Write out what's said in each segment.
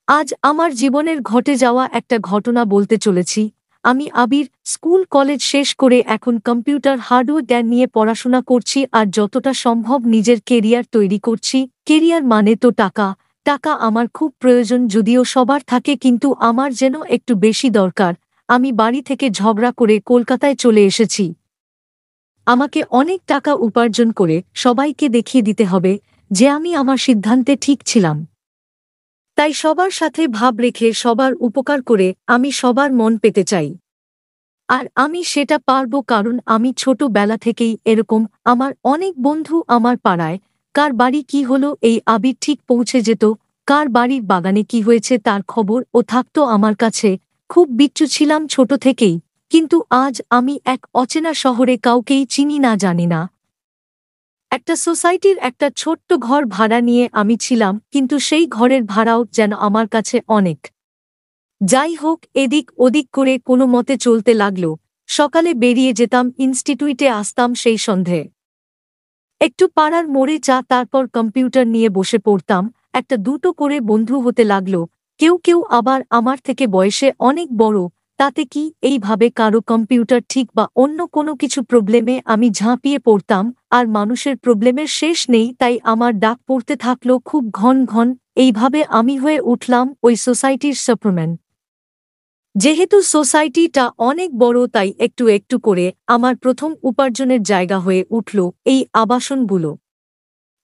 আজ আমার জীবনের ঘটে যাওয়া একটা ঘটনা বলতে চলেছি। আমি আবির স্কুল কলেজ শেষ করে এখন কম্পিউটার হার্ডওয়্যার নিয়ে পড়াশোনা করছি আর যতটা সম্ভব নিজের কেরিয়ার তৈরি করছি। কেরিয়ার মানে তো টাকা। টাকা আমার খুব প্রয়োজন, যদিও সবার থাকে, কিন্তু আমার যেন একটু বেশি দরকার। আমি বাড়ি থেকে ঝগড়া করে কলকাতায় চলে এসেছি। আমাকে অনেক টাকা উপার্জন করে সবাইকে দেখিয়ে দিতে হবে যে আমি আমার সিদ্ধান্তে ঠিক ছিলাম। তাই সবার সাথে ভাব রেখে সবার উপকার করে আমি সবার মন পেতে চাই। আর আমি সেটা পারবো, কারণ আমি ছোটবেলা থেকেই এরকম। আমার অনেক বন্ধু আমার পাড়ায়, কার বাড়ি কি হলো এই আবির ঠিক পৌঁছে যেত, কার বাড়ির বাগানে কি হয়েছে তার খবর ও থাকতো আমার কাছে। খুব বিচ্ছু ছিলাম ছোট থেকেই, কিন্তু আজ আমি এক অচেনা শহরে কাউকেই চিনি না, জানি না। একটা সোসাইটির একটা ছোট্ট ঘর ভাড়া নিয়ে আমি ছিলাম, কিন্তু সেই ঘরের ভাড়াও যেন আমার কাছে অনেক। যাই হোক, এদিক ওদিক করে কোনো মতে চলতে লাগল। সকালে বেরিয়ে যেতাম, ইনস্টিটিউটে আসতাম সেই সন্ধে। একটু পাড়ার মোড়ে চা, তারপর কম্পিউটার নিয়ে বসে পড়তাম। একটা দুটো করে বন্ধু হতে লাগল। কেউ কেউ আবার আমার থেকে বয়সে অনেক বড়। তাতে কি, এইভাবে কারো কম্পিউটার ঠিক বা অন্য কোনো কিছু প্রবলেমে আমি ঝাঁপিয়ে পড়তাম। আর মানুষের প্রবলেমের শেষ নেই, তাই আমার ডাক পড়তে থাকলো খুব ঘন ঘন। এইভাবে আমি হয়ে উঠলাম ওই সোসাইটির সাপ্রম্যান। যেহেতু সোসাইটিটা অনেক বড়, তাই একটু একটু করে আমার প্রথম উপার্জনের জায়গা হয়ে উঠল এই আবাসনগুলো।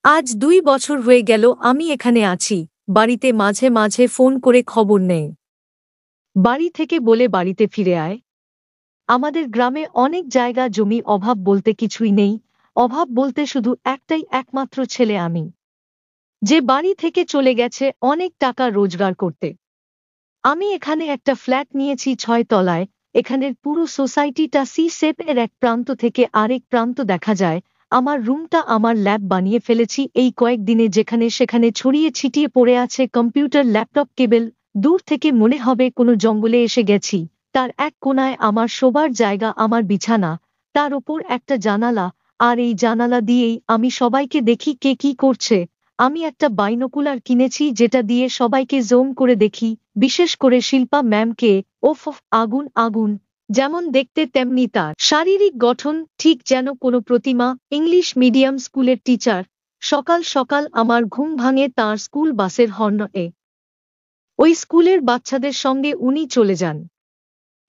আজ 2 বছর হয়ে গেল আমি এখানে আছি। বাড়িতে মাঝে মাঝে ফোন করে খবর নেই। বাড়ি থেকে বলে বাড়িতে ফিরে আয়। আমাদের গ্রামে অনেক জায়গা জমি, অভাব বলতে কিছুই নেই। অভাব বলতে শুধু একটাই, একমাত্র ছেলে আমি, যে বাড়ি থেকে চলে গেছে অনেক টাকা রোজগার করতে। আমি এখানে একটা ফ্ল্যাট নিয়েছি 6 তলায়। এখানের পুরো সোসাইটিটা সি শেপ এর, এক প্রান্ত থেকে আরেক প্রান্ত দেখা যায়। আমার রুমটা আমার ল্যাব বানিয়ে ফেলেছি এই কয়েকদিনে, যেখানে সেখানে ছড়িয়ে ছিটিয়ে পড়ে আছে কম্পিউটার, ল্যাপটপ, কেবল। দূর থেকে মনে হবে কোনো জঙ্গলে এসে গেছি। তার এক কোণায় আমার শোবার জায়গা, আমার বিছানা, তার ওপর একটা জানালা। আর এই জানালা দিয়েই আমি সবাইকে দেখি কে কি করছে। আমি একটা বাইনোকুলার কিনেছি, যেটা দিয়ে সবাইকে জুম করে দেখি, বিশেষ করে শিল্পা ম্যামকে। ওফ, আগুন আগুন! যেমন দেখতে তেমনি তার শারীরিক গঠন, ঠিক যেন কোনো প্রতিমা। ইংলিশ মিডিয়াম স্কুলের টিচার। সকাল সকাল আমার ঘুম ভাঙে তাঁর স্কুল বাসের হর্নে। ওই স্কুলের বাচ্চাদের সঙ্গে উনি চলে যান।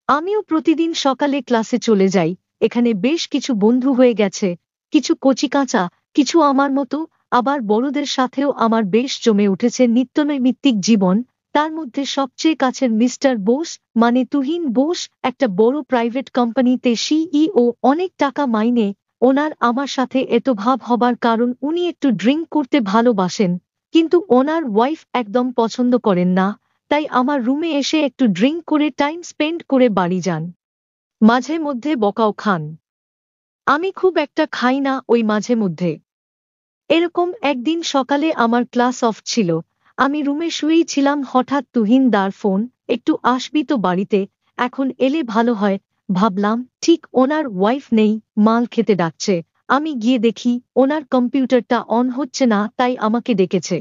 আমিও প্রতিদিন সকালে ক্লাসে চলে যাই। এখানে বেশ কিছু বন্ধু হয়ে গেছে, কিছু কচিকাঁচা, কিছু আমার মতো। আবার বড়দের সাথেও আমার বেশ জমে উঠেছে নিত্যনৈমিত্তিক জীবন। তার মধ্যে সবচেয়ে কাছের মিস্টার বোস, মানে তুহিন বোস, একটা বড় প্রাইভেট কোম্পানিতে সিইও, অনেক টাকা মাইনে। ওনার আমার সাথে এত ভাব হবার কারণ উনি একটু ড্রিঙ্ক করতে ভালোবাসেন, কিন্তু ওনার ওয়াইফ একদম পছন্দ করেন না। তাই আমার রুমে এসে একটু ড্রিঙ্ক করে টাইম স্পেন্ড করে বাড়ি যান। মাঝে মধ্যে বকাও খান। আমি খুব একটা খাই না ওই মাঝে মধ্যে। এরকম একদিন সকালে আমার ক্লাস অফ ছিল। আমি রুমে শুয়েই ছিলাম, হঠাৎ তুহিন দার ফোন। একটু আসবি তো বাড়িতে, এখন এলে ভালো হয়। ভাবলাম ঠিক ওনার ওয়াইফ নেই, মাল খেতে ডাকছে। আমি গিয়ে দেখি ওনার কম্পিউটারটা অন হচ্ছে না, তাই আমাকে ডেকেছে।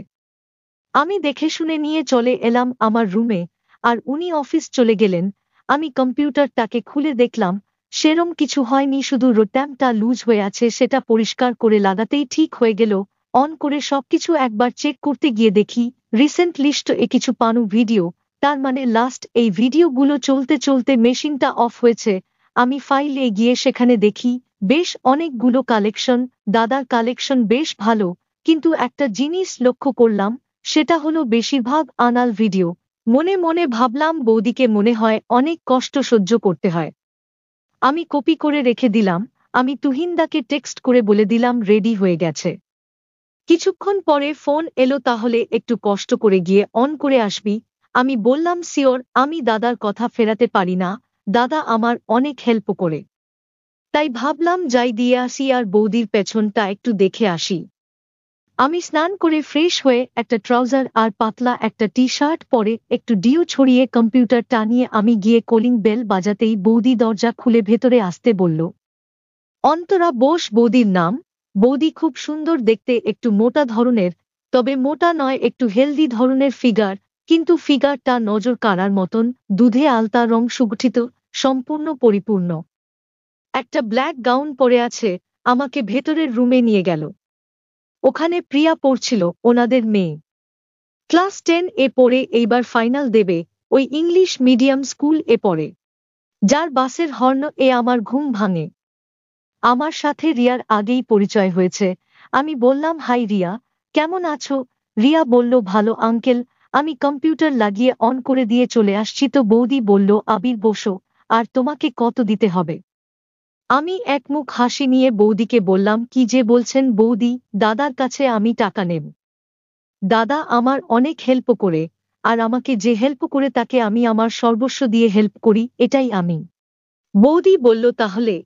আমি দেখে শুনে নিয়ে চলে এলাম আমার রুমে, আর উনি অফিস চলে গেলেন। আমি কম্পিউটারটাকে খুলে দেখলাম সেরম কিছু হয়নি, শুধু রোট্যামটা লুজ হয়ে আছে। সেটা পরিষ্কার করে লাগাতেই ঠিক হয়ে গেল। অন করে সবকিছু একবার চেক করতে গিয়ে দেখি রিসেন্ট লিস্ট এ কিছু পানু ভিডিও। তার মানে লাস্ট এই ভিডিওগুলো চলতে চলতে মেশিনটা অফ হয়েছে। আমি ফাইল এ গিয়ে সেখানে দেখি বেশ অনেকগুলো কালেকশন। দাদার কালেকশন বেশ ভালো, কিন্তু একটা জিনিস লক্ষ্য করলাম, সেটা হলো বেশিরভাগ আনাল ভিডিও। মনে মনে ভাবলাম বৌদিকে মনে হয় অনেক কষ্ট সহ্য করতে হয়। আমি কপি করে রেখে দিলাম। আমি তুহিনদাকে টেক্সট করে বলে দিলাম রেডি হয়ে গেছে। কিছুক্ষণ পরে ফোন এলো, তাহলে একটু কষ্ট করে গিয়ে অন করে আসবি। আমি বললাম সিওর, আমি দাদার কথা ফেরাতে পারি না। দাদা আমার অনেক হেল্প করে। তাই ভাবলাম যাই দিয়ে আসি আর বৌদির পেছনটা একটু দেখে আসি। আমি স্নান করে ফ্রেশ হয়ে একটা ট্রাউজার আর পাতলা একটা টি শার্ট পরে একটু ডিও ছড়িয়ে কম্পিউটার টানিয়ে আমি গিয়ে কলিং বেল বাজাতেই বৌদি দরজা খুলে ভেতরে আসতে বলল। অন্তরা বোস বৌদির নাম। বৌদি খুব সুন্দর দেখতে, একটু মোটা ধরনের, তবে মোটা নয়, একটু হেলদি ধরনের ফিগার। কিন্তু ফিগারটা নজর কাড়ার মতন, দুধে আলতা রং সুগঠিত, সম্পূর্ণ পরিপূর্ণ। একটা ব্ল্যাক গাউন পরে আছে, আমাকে ভেতরের রুমে নিয়ে গেল। ওখানে প্রিয়া পড়ছিল, ওনাদের মেয়ে। ক্লাস 10 এ পড়ে, এইবার ফাইনাল দেবে, ওই ইংলিশ মিডিয়াম স্কুল এ পড়ে। যার বাসের হর্ন এ আমার ঘুম ভাঙে। আমার সাথে রিয়ার আগেই পরিচয় হয়েছে। আমি বললাম, হাই রিয়া, কেমন আছো? রিয়া বলল, ভালো আঙ্কেল। আমি কম্পিউটার লাগিয়ে অন করে দিয়ে চলে আসছি তো বৌদি বলল, আবির বসো, আর তোমাকে কত দিতে হবে? আমি একমুখ হাসি নিয়ে বৌদিকে বললাম, কি যে বলছেন বৌদি, দাদার কাছে আমি টাকা নেব? দাদা আমার অনেক হেল্প করে, আর আমাকে যে হেল্প করে তাকে আমি আমার সর্বস্ব দিয়ে হেল্প করি, এটাই আমি। বৌদি বলল, তাহলে?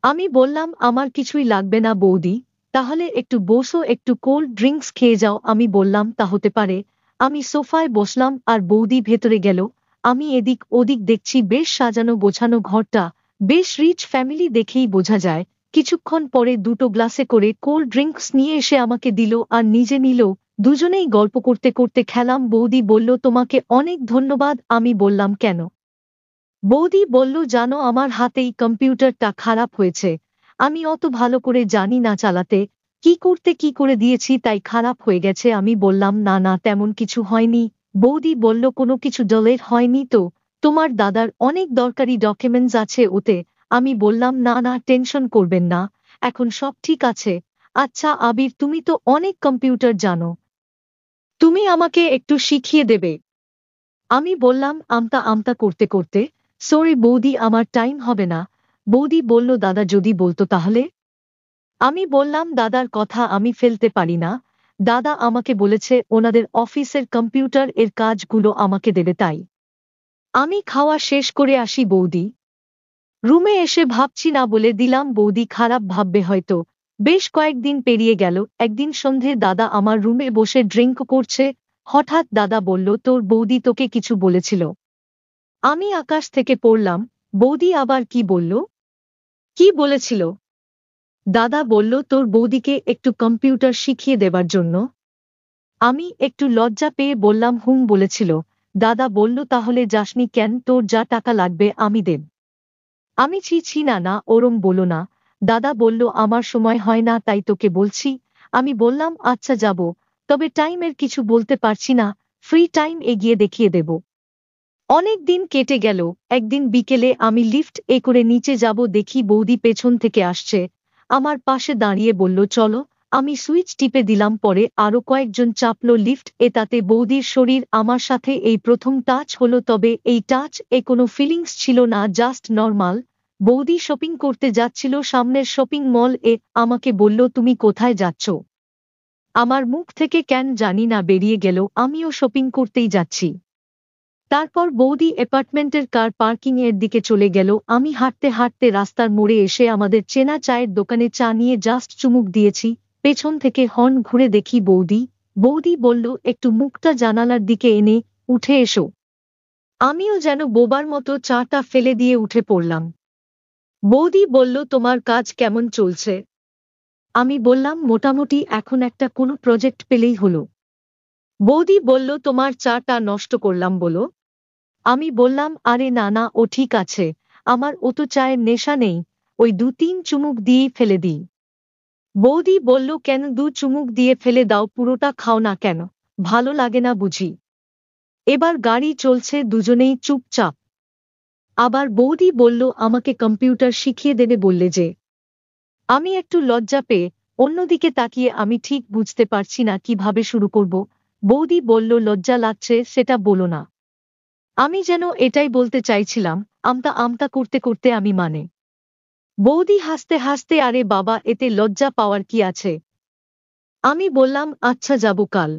আমি বললাম, আমার কিছুই লাগবে না বৌদি, তাহলে একটু বসো, একটু কোল্ড ড্রিঙ্কস খেয়ে যাও। আমি বললাম, তা হতে পারে। আমি সোফায় বসলাম আর বৌদি ভেতরে গেল। আমি এদিক ওদিক দেখছি, বেশ সাজানো গোছানো ঘরটা, বেশ রিচ ফ্যামিলি দেখেই বোঝা যায়। কিছুক্ষণ পরে দুটো গ্লাসে করে কোল্ড ড্রিঙ্কস নিয়ে এসে আমাকে দিল আর নিজে নিল। দুজনেই গল্প করতে করতে খেলাম। বৌদি বলল, তোমাকে অনেক ধন্যবাদ। আমি বললাম, কেন? বৌদি বলল, জানো আমার হাতেই কম্পিউটারটা খারাপ হয়েছে, আমি অত ভালো করে জানি না চালাতে, কি করে দিয়েছি তাই খারাপ হয়ে গেছে। আমি বললাম, না না, তেমন কিছু হয়নি। বৌদি বলল, কোনো কিছু ডলের হয়নি তো? তোমার দাদার অনেক দরকারি ডকুমেন্টস আছে ওতে। আমি বললাম, না না, টেনশন করবেন না, এখন সব ঠিক আছে। আচ্ছা আবির, তুমি তো অনেক কম্পিউটার জানো, তুমি আমাকে একটু শিখিয়ে দেবে? আমি বললাম আমতা আমতা করতে করতে, সরি বৌদি, আমার টাইম হবে না। বৌদি বলল, দাদা যদি বলতো তাহলে? আমি বললাম, দাদার কথা আমি ফেলতে পারি না, দাদা আমাকে বলেছে ওনাদের অফিসের কম্পিউটার এর কাজগুলো আমাকে দেবে, তাই আমি খাওয়া শেষ করে আসি বৌদি। রুমে এসে ভাবছি না বলে দিলাম, বৌদি খারাপ ভাববে হয়তো। বেশ কয়েকদিন পেরিয়ে গেল। একদিন সন্ধে দাদা আমার রুমে বসে ড্রিঙ্ক করছে। হঠাৎ দাদা বলল, তোর বৌদি তোকে কিছু বলেছিল? আমি আকাশ থেকে পড়লাম, বৌদি আবার কি বলল? কি বলেছিল? দাদা বলল, তোর বৌদিকে একটু কম্পিউটার শিখিয়ে দেবার জন্য। আমি একটু লজ্জা পেয়ে বললাম, হুম বলেছিল। দাদা বলল, তাহলে যাসনি কেন? তোর যা টাকা লাগবে আমি দেব। আমি ছি ছি, না না, ওরম বলো না। দাদা বলল, আমার সময় হয় না তাই তোকে বলছি। আমি বললাম, আচ্ছা যাব, তবে টাইমের কিছু বলতে পারছি না, ফ্রি টাইম এগিয়ে দেখিয়ে দেব। অনেক দিন কেটে গেল। একদিন বিকেলে আমি লিফট এ করে নিচে যাব, দেখি বৌদি পেছন থেকে আসছে। আমার পাশে দাঁড়িয়ে বলল, চলো। আমি সুইচ টিপে দিলাম, পরে আরো কয়েকজন চাপলো লিফট এ, তাতে বৌদির শরীর আমার সাথে এই প্রথম টাচ হলো, তবে এই টাচ এ কোনো ফিলিংস ছিল না, জাস্ট নর্মাল। বৌদি শপিং করতে যাচ্ছিল সামনের শপিং মল এ। আমাকে বলল, তুমি কোথায় যাচ্ছ? আমার মুখ থেকে কেন জানি না বেরিয়ে গেল, আমিও শপিং করতেই যাচ্ছি। তারপর বৌদি অ্যাপার্টমেন্টের কার পার্কিং এর দিকে চলে গেল। আমি হাঁটতে হাঁটতে রাস্তার মোড়ে এসে আমাদের চেনা চায়ের দোকানে চা নিয়ে জাস্ট চুমুক দিয়েছি। পেছন থেকে হর্ন ঘুরে দেখি বৌদি। বৌদি বলল, একটু মুখটা জানালার দিকে এনে উঠে এসো। আমিও যেন বোবার মতো চাটা ফেলে দিয়ে উঠে পড়লাম। বৌদি বলল, তোমার কাজ কেমন চলছে? আমি বললাম, মোটামুটি, এখন একটা কোনো প্রজেক্ট পেলেই হলো। বৌদি বলল, তোমার চাটা নষ্ট করলাম বলো? আমি বললাম, আরে না না, ও ঠিক আছে, আমার অত চায়ের নেশা নেই, ওই 2-3 চুমুক দিয়েই ফেলে দিই। বৌদি বলল, কেন 2 চুমুক দিয়ে ফেলে দাও, পুরোটা খাও না কেন? ভালো লাগে না বুঝি? এবার গাড়ি চলছে, দুজনেই চুপচাপ। আবার বৌদি বলল, আমাকে কম্পিউটার শিখিয়ে দেবে বললে যে? আমি একটু লজ্জা পেয়ে অন্যদিকে তাকিয়ে, আমি ঠিক বুঝতে পারছি না কিভাবে শুরু করব। বৌদি বলল, লজ্জা লাগছে সেটা বলো না। আমি যেন এটাই বলতে চাইছিলাম, আমতা আমতা করতে করতে আমি মানে। বৌদি হাসতে হাসতে, আরে বাবা, এতে লজ্জা পাওয়ার কি আছে? আমি বললাম, আচ্ছা যাব কাল।